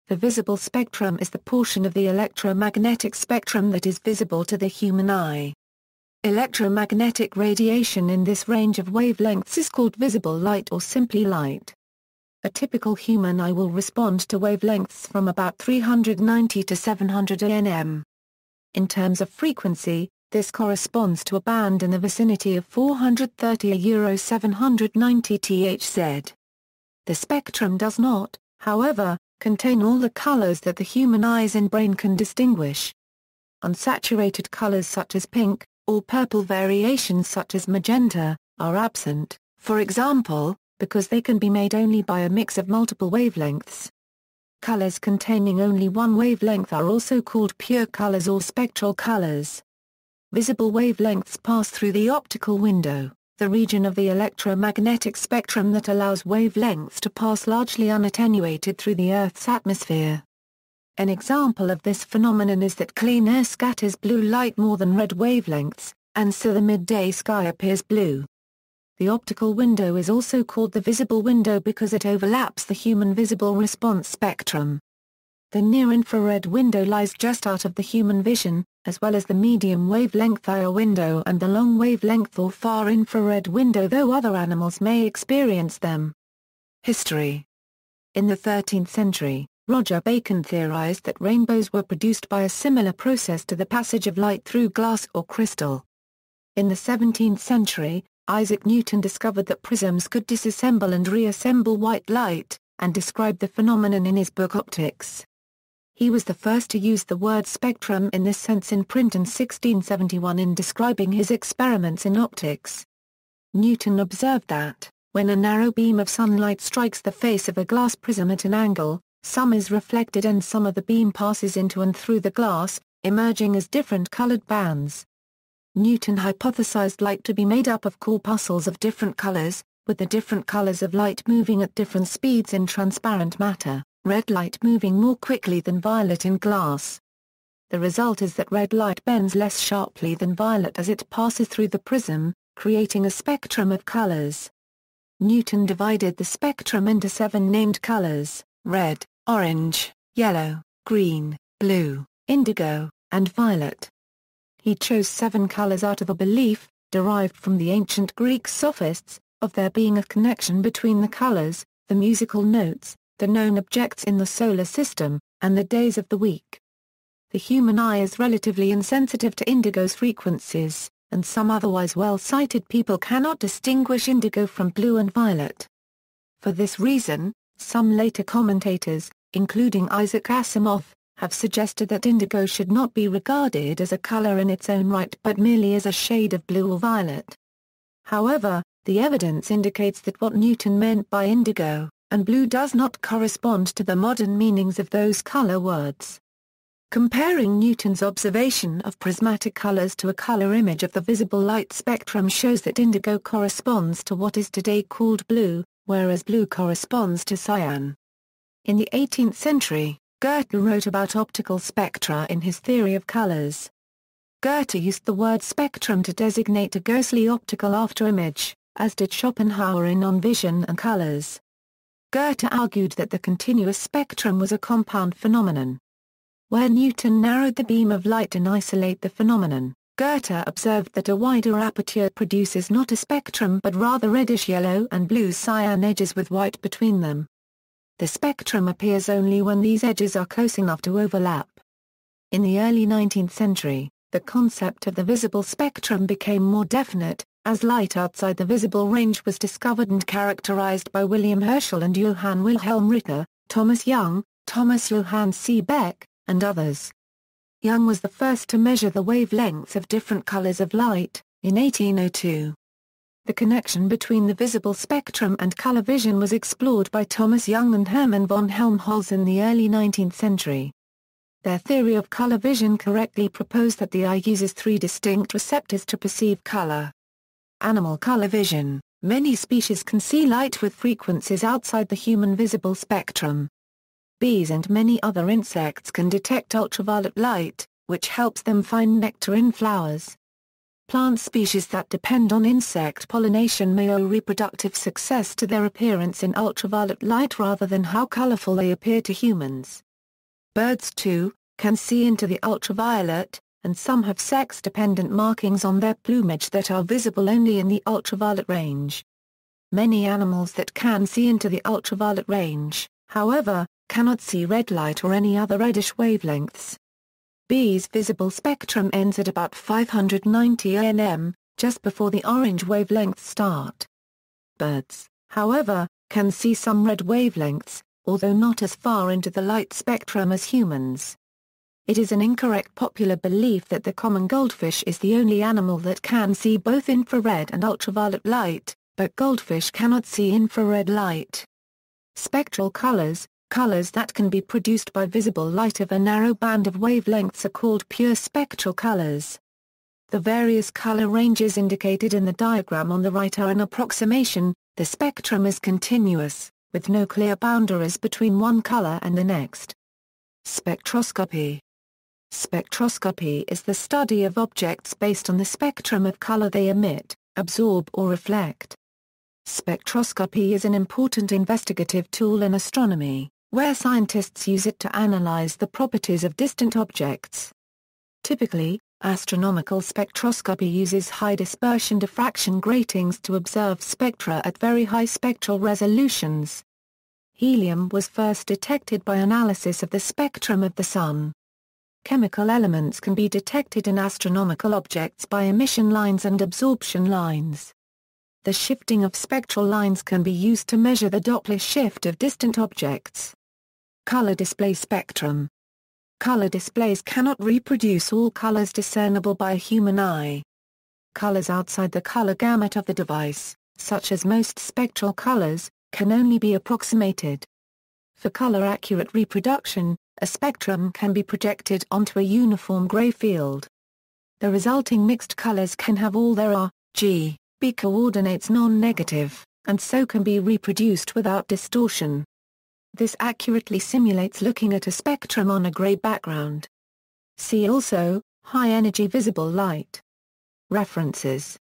The visible spectrum is the portion of the electromagnetic spectrum that is visible to the human eye. Electromagnetic radiation in this range of wavelengths is called visible light or simply light. A typical human eye will respond to wavelengths from about 390 to 700 nm. In terms of frequency, this corresponds to a band in the vicinity of 430 790 Thz. The spectrum does not, however, contain all the colors that the human eyes and brain can distinguish. Unsaturated colors such as pink, or purple variations such as magenta, are absent, for example, because they can be made only by a mix of multiple wavelengths. Colors containing only one wavelength are also called pure colors or spectral colors. Visible wavelengths pass through the optical window, the region of the electromagnetic spectrum that allows wavelengths to pass largely unattenuated through the Earth's atmosphere. An example of this phenomenon is that clean air scatters blue light more than red wavelengths, and so the midday sky appears blue. The optical window is also called the visible window because it overlaps the human visible response spectrum. The near-infrared window lies just out of the human vision, as well as the medium wavelength IR window and the long wavelength or far infrared window, though other animals may experience them. History. In the 13th century, Roger Bacon theorized that rainbows were produced by a similar process to the passage of light through glass or crystal. In the 17th century, Isaac Newton discovered that prisms could disassemble and reassemble white light, and described the phenomenon in his book Optics. He was the first to use the word spectrum in this sense in print in 1671 in describing his experiments in optics. Newton observed that, when a narrow beam of sunlight strikes the face of a glass prism at an angle, some is reflected and some of the beam passes into and through the glass, emerging as different colored bands. Newton hypothesized light to be made up of corpuscles of different colors, with the different colors of light moving at different speeds in transparent matter, red light moving more quickly than violet in glass. The result is that red light bends less sharply than violet as it passes through the prism, creating a spectrum of colors. Newton divided the spectrum into 7 named colors: red, orange, yellow, green, blue, indigo, and violet. He chose 7 colors out of a belief, derived from the ancient Greek sophists, of there being a connection between the colors, the musical notes, the known objects in the solar system, and the days of the week. The human eye is relatively insensitive to indigo's frequencies, and some otherwise well-sighted people cannot distinguish indigo from blue and violet. For this reason, some later commentators, including Isaac Asimov, have suggested that indigo should not be regarded as a color in its own right but merely as a shade of blue or violet. However, the evidence indicates that what Newton meant by indigo and blue does not correspond to the modern meanings of those color words. Comparing Newton's observation of prismatic colors to a color image of the visible light spectrum shows that indigo corresponds to what is today called blue, whereas blue corresponds to cyan. In the 18th century, Goethe wrote about optical spectra in his theory of colors. Goethe used the word spectrum to designate a ghostly optical afterimage, as did Schopenhauer in On Vision and Colors. Goethe argued that the continuous spectrum was a compound phenomenon. Where Newton narrowed the beam of light and isolate the phenomenon, Goethe observed that a wider aperture produces not a spectrum but rather reddish-yellow and blue-cyan edges with white between them. The spectrum appears only when these edges are close enough to overlap. In the early 19th century, the concept of the visible spectrum became more definite, as light outside the visible range was discovered and characterized by William Herschel and Johann Wilhelm Ritter, Thomas Young, Thomas Johann Seebeck, and others. Young was the first to measure the wavelengths of different colors of light, in 1802. The connection between the visible spectrum and color vision was explored by Thomas Young and Hermann von Helmholtz in the early 19th century. Their theory of color vision correctly proposed that the eye uses 3 distinct receptors to perceive color. Animal color vision: many species can see light with frequencies outside the human visible spectrum. Bees and many other insects can detect ultraviolet light, which helps them find nectar in flowers. Plant species that depend on insect pollination may owe reproductive success to their appearance in ultraviolet light rather than how colorful they appear to humans. Birds too, can see into the ultraviolet, and some have sex-dependent markings on their plumage that are visible only in the ultraviolet range. Many animals that can see into the ultraviolet range, however, cannot see red light or any other reddish wavelengths. Bees' visible spectrum ends at about 590 nm, just before the orange wavelengths start. Birds, however, can see some red wavelengths, although not as far into the light spectrum as humans. It is an incorrect popular belief that the common goldfish is the only animal that can see both infrared and ultraviolet light, but goldfish cannot see infrared light. Spectral colors, colors that can be produced by visible light of a narrow band of wavelengths are called pure spectral colors. The various color ranges indicated in the diagram on the right are an approximation. The spectrum is continuous, with no clear boundaries between one color and the next. Spectroscopy. Spectroscopy is the study of objects based on the spectrum of color they emit, absorb or reflect. Spectroscopy is an important investigative tool in astronomy, where scientists use it to analyze the properties of distant objects. Typically, astronomical spectroscopy uses high dispersion diffraction gratings to observe spectra at very high spectral resolutions. Helium was first detected by analysis of the spectrum of the Sun. Chemical elements can be detected in astronomical objects by emission lines and absorption lines. The shifting of spectral lines can be used to measure the Doppler shift of distant objects. Color display spectrum. Color displays cannot reproduce all colors discernible by a human eye. Colors outside the color gamut of the device, such as most spectral colors, can only be approximated. For color-accurate reproduction, a spectrum can be projected onto a uniform gray field. The resulting mixed colors can have all their R, G, B coordinates non-negative, and so can be reproduced without distortion. This accurately simulates looking at a spectrum on a gray background. See also, high-energy visible light. References